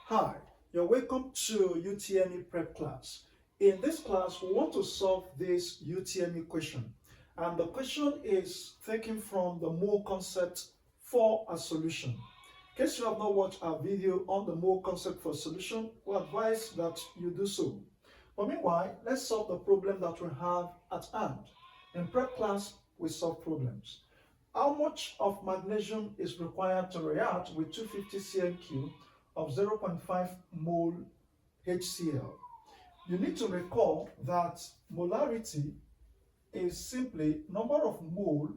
Hi, you're welcome to UTME prep class. In this class, we want to solve this UTME question. And the question is taken from the mole concept for a solution. In case you have not watched our video on the mole concept for a solution, we advise that you do so. But meanwhile, let's solve the problem that we have at hand. In prep class, we solve problems. How much of magnesium is required to react with 250 cm³ of 0.5 mole HCl? You need to recall that molarity is simply number of mole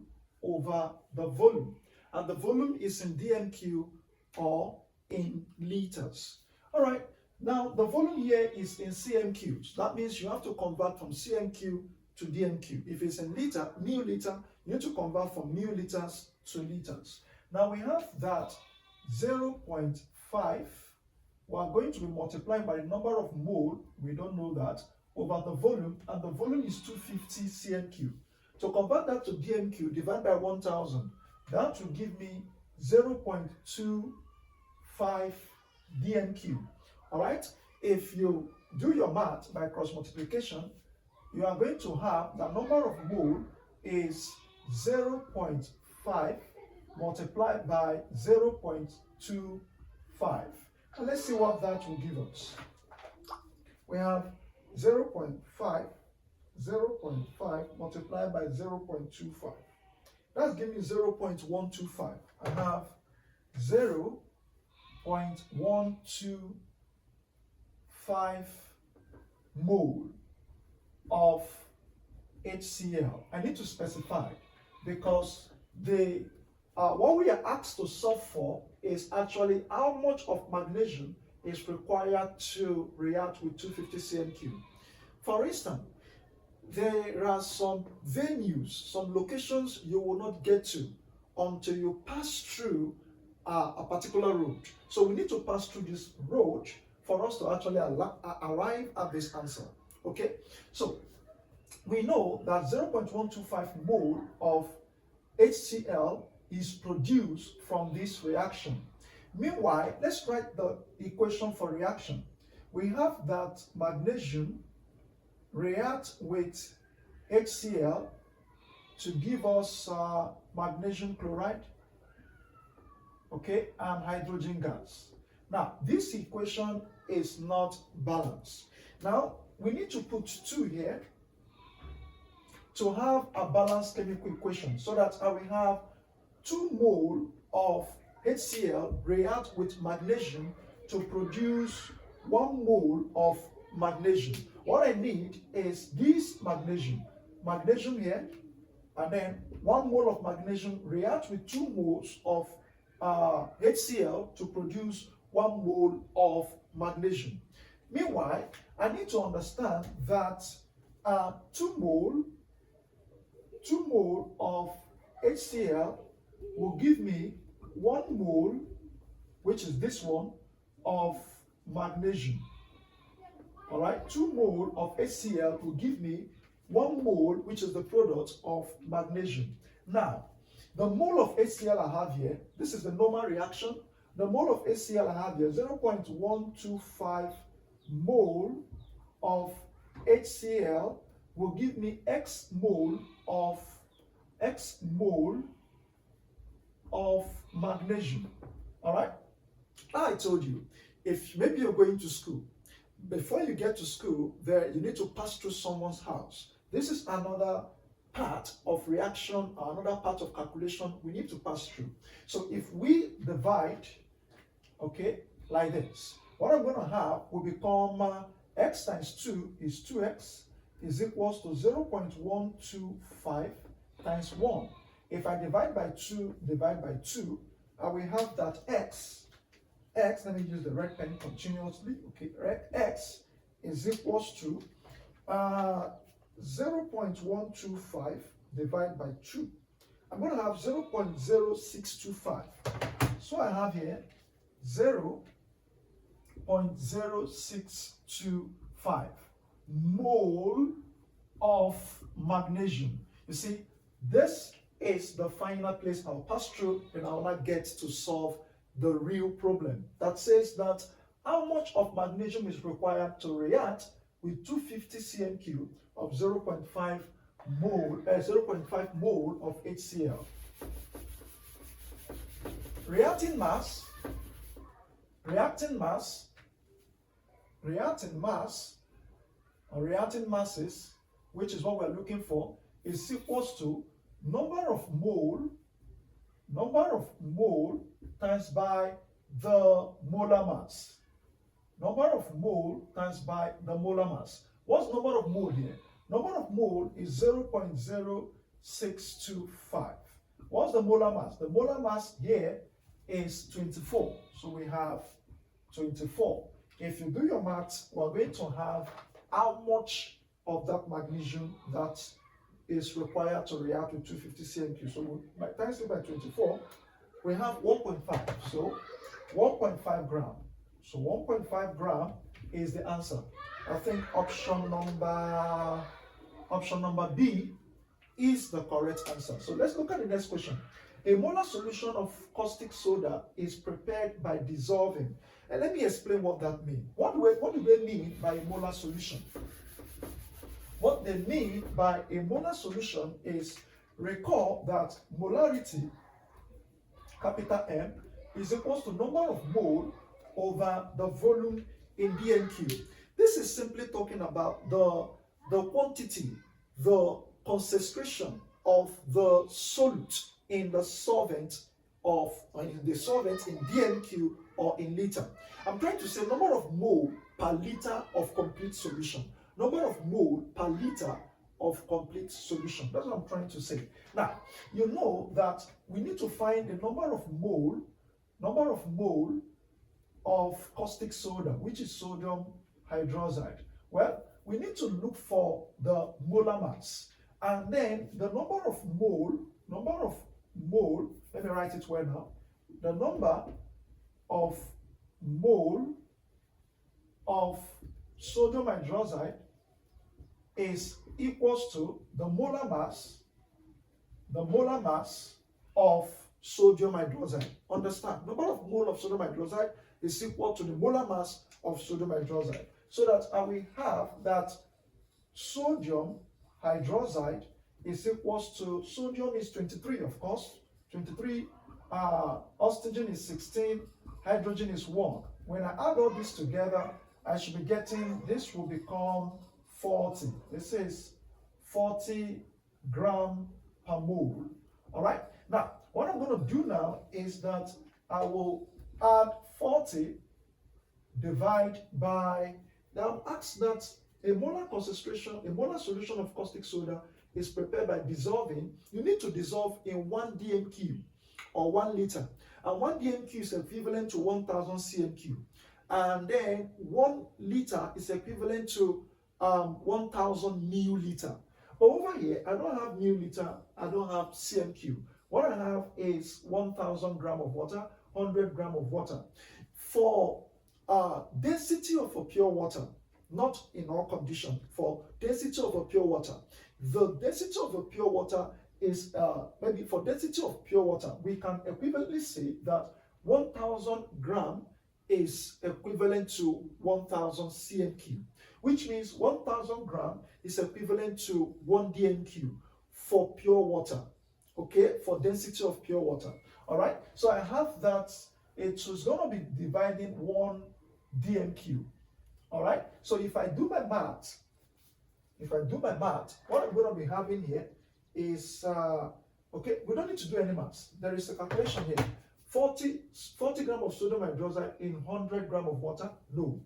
over the volume, and the volume is in dm³ or in liters. All right, now the volume here is in cm³. That means you have to convert from cm³ to dm³. If it's in milliliter, you need to convert from milliliters to liters. Now we have that 0.5, we are going to be multiplying by the number of mole, we don't know that, over the volume, and the volume is 250 cm³. To convert that to dm³, divide by 1000. That will give me 0.25 dm³. All right? If you do your math by cross multiplication, you are going to have the number of mole is 0.5 multiplied by 0.25. And let's see what that will give us. We have 0.5 multiplied by 0.25. That's giving me 0.125. I have 0.125 mole of HCl. I need to specify because what we are asked to solve for is actually how much of magnesium is required to react with 250 cm³. For instance, there are some venues, some locations you will not get to until you pass through a particular road. So we need to pass through this road for us to actually arrive at this answer. Okay, so we know that 0.125 mole of HCl is produced from this reaction. Meanwhile, let's write the equation for reaction. We have that magnesium reacts with HCl to give us magnesium chloride, okay, and hydrogen gas. Now, this equation is not balanced. Now, we need to put 2 here to have a balanced chemical equation so that I will have 2 mole of HCl react with magnesium to produce 1 mole of magnesium. What I need is this magnesium here, and then 1 mole of magnesium react with 2 moles of HCl to produce 1 mole of magnesium. Meanwhile, I need to understand that 2 mole of HCl will give me 1 mole, which is this one, of magnesium. All right, 2 mole of HCl will give me 1 mole, which is the product of magnesium. Now, the mole of HCl I have here, this is the normal reaction. The mole of HCl I have here, 0.125 mole of HCl will give me X mole of magnesium. All right, I told you, if maybe you're going to school, before you get to school, you need to pass through someone's house. This is another part of reaction, another part of calculation we need to pass through. So if we divide, okay, like this, what I'm going to have will become x times 2 is 2x is equals to 0.125 times 1. If I divide by 2, I will have that x, let me use the red pen continuously, okay, x is equals to 0.125 divided by 2. I'm going to have 0.0625. So I have here 0.0625 mole of magnesium. You see, this is the final place I'll pass through and I'll not get to solve the real problem that says that How much of magnesium is required to react with 250 cm cube of 0.5 mole of HCl? Reacting mass, or reacting masses, which is what we're looking for, is equals to number of mole times by the molar mass. Number of mole times by the molar mass. What's number of mole here? Number of mole is 0.0625. What's the molar mass? The molar mass here is 24. So we have 24. If you do your maths, we're going to have how much of that magnesium that is required to react with 250 cm3. So by times it by 24, we have 1.5. So 1.5 gram. So 1.5 gram is the answer. I think option number B is the correct answer. So let's look at the next question. A molar solution of caustic soda is prepared by dissolving. And let me explain what that means. What do they mean by a molar solution? What they mean by a molar solution is, recall that molarity, capital M, is equal to number of mole over the volume in dnq. This is simply talking about the quantity, the concentration of the solute in the solvent in dnq or in liter. I'm trying to say number of mole per liter of complete solution. Number of mole per liter of complete solution. That's what I'm trying to say. Now, you know that we need to find the number of mole of caustic soda, which is sodium hydroxide. Well, we need to look for the molar mass, and then the number of mole, let me write it well now. The number of mole of sodium hydroxide is equals to the molar mass of sodium hydroxide. Understand? Number of mole of sodium hydroxide is equal to the molar mass of sodium hydroxide. So that we have that sodium hydroxide is equals to, sodium is 23, of course, 23, oxygen is 16, hydrogen is 1. When I add all this together, I should be getting, this will become 40. This is 40 gram per mole. All right. Now, what I'm going to do now is that I will add 40 divide by, now I'm asked that a molar solution of caustic soda is prepared by dissolving. You need to dissolve in 1 dm3 or 1 liter. And 1 dm3 is equivalent to 1000 cm3. And then 1 liter is equivalent to 1000 milliliter. But over here, I don't have milliliter, I don't have cm3. What I have is 1000 gram of water, 100 gram of water. For density of a pure water, not in all conditions, for density of a pure water, the density of a pure water is, maybe for density of pure water, we can equivalently say that 1000 gram is equivalent to 1000 cm3, which means 1000 gram is equivalent to 1 dm3 for pure water, okay, for density of pure water. All right, so I have that it is going to be dividing 1 dm3. All right, so if I do my math, what I'm going to be having here is, okay, we don't need to do any maths. There is a calculation here. 40 gram of sodium hydroxide in 100 gram of water? No.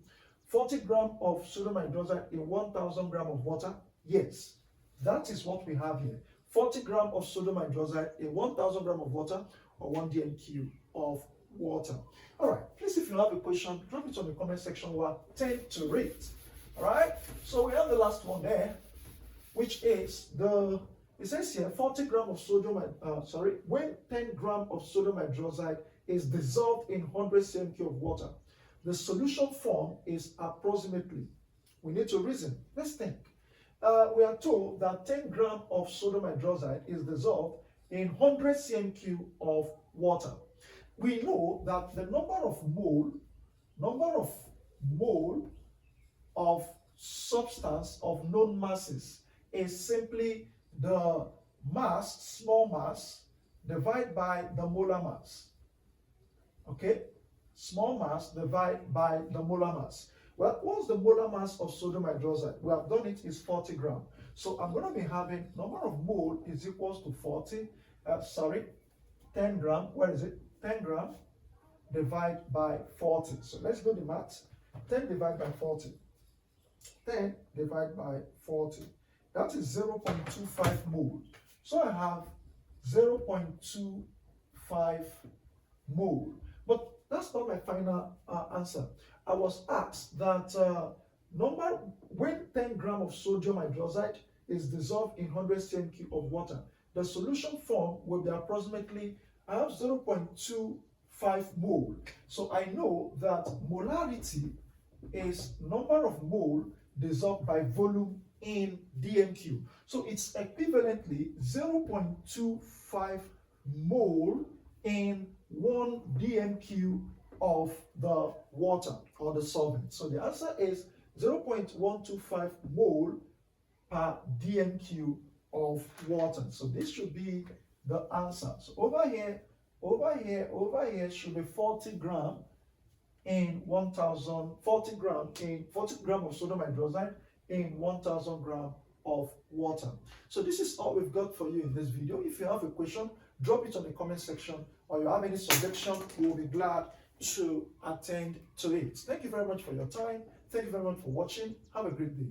40 gram of sodium hydroxide in 1000 gram of water? Yes. That is what we have here. 40 gram of sodium hydroxide in 1000 gram of water, or 1 dm3 of water. All right, please, if you have a question, drop it on the comment section. We'll attempt to read. All right, so we have the last one there, which is it says here 40 gram of sodium, when 10 gram of sodium hydroxide is dissolved in 100 cm3 of water, the solution form is approximately, we need to reason, let's think. We are told that 10 gram of sodium hydroxide is dissolved in 100 cm3 of water. We know that the number of mole of substance of known masses is simply the mass, small mass, divided by the molar mass. Okay? Small mass divided by the molar mass. Well, what's the molar mass of sodium hydroxide? We have done it is 40 grams. So I'm going to be having number of mole is equals to 10 gram. Where is it? 10 gram divided by 40. So let's do the math. 10 divided by 40. 10 divided by 40. That is 0.25 mole. So I have 0.25 mole. But that's not my final answer. I was asked that when 10 grams of sodium hydroxide is dissolved in 100 cm³ of water, the solution form will be approximately, I have 0.25 mole. So I know that molarity is number of mole dissolved by volume in dm³. So it's equivalently 0.25 mole in 1 dm³ of the water or the solvent. So the answer is 0.125 mole per dm³ of water. So this should be the answer. So over here should be 40 gram in 1,000, 40 gram of sodium hydroxide in 1,000 gram of water. So this is all we've got for you in this video. If you have a question, drop it on the comment section, or you have any suggestion, we will be glad to attend to it. Thank you very much for your time. Thank you very much for watching. Have a great day.